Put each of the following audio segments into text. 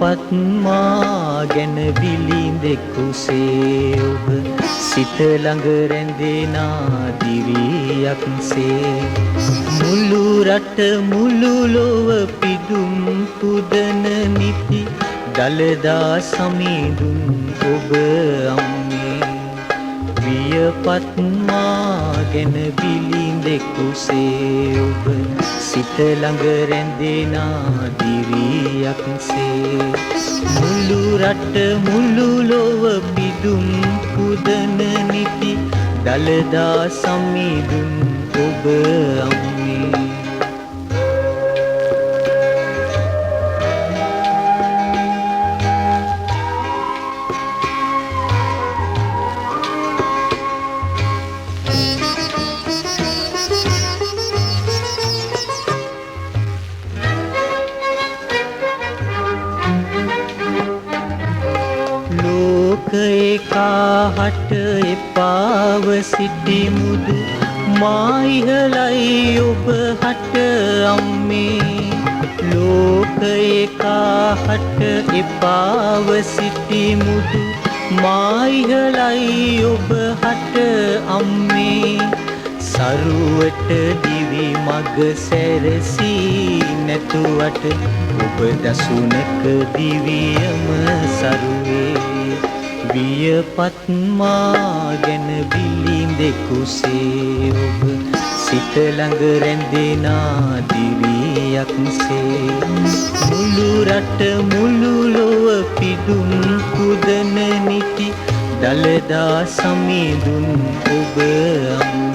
මා ගැන බිලිඳෙකුසේ ඔබ සිත ළඟ රැඳෙනා දිවියක්සේ මුළු රට මුළු ලොව පිදුම් පුදන නිති දළදා සමිඳුන් ඔබ අම්මේ වියපත් මා ගැන බිලිඳෙකුසේ ඔබ සිත ළඟ රැඳෙනා දිවියක්සේ මුළු රට මුළු ලොව පිදුම් පුදන නිති දළදා සමිඳුන් ඔබ අම්මේ කාහට එපාව සිටිමුදු මායිහලයි ඔබ හට අම්මේ ලෝකයේ කාහට එපාව සිටිමුදු මායිහලයි ඔබ හට අම්මේ සරුවට දිවි මග සැරසී නැතුවට ඔබ දසුනක දිවියම සරුවේ වියපත් මා ගැන බිලිඳෙකුසේ ඔබ සිත ළඟ රැඳෙනා දිවියක්සේ මුළු රට මුළු ලොව පිදුම් පුදන නිති දළදා සමිඳුන් ඔබ අම්මේ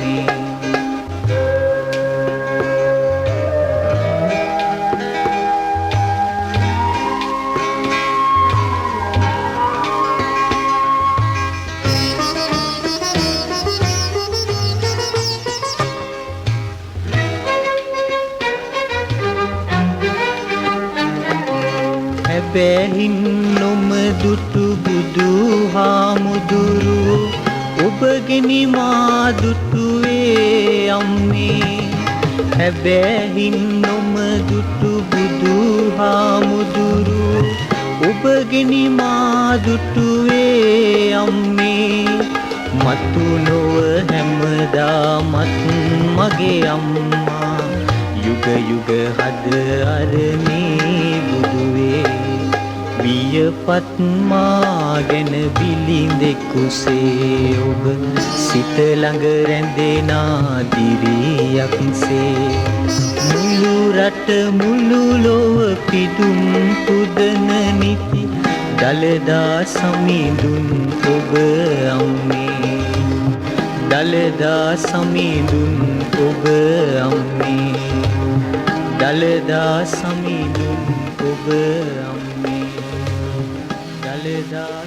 බැහින් නොම දුටු බුදු හාමුදුරු ඔබගෙනි මා දුටුවේ අම්මේ හැබැහින් නොම දුටු බුදු හාමුදුරු ඔබගෙනි මා දුටුවේ අම්මේ මතු නොව හැමදාමත් මගේ අම්මා යුග යුග හද අරනේ බුදුවේ වියපත් මා ගැන බිලිඳෙකුසේ ඔබ සිත ළඟ රැඳෙනා දිවියක්සේ මුළු රට මුළු ලොව පිදුම් පුදන නිති දළදා සමිඳුන් ඔබ අම්මේ දළදා සමිඳුන් ඔබ අම්මේ දළදා සමිඳුන් ඔබ අම්මේ දළදා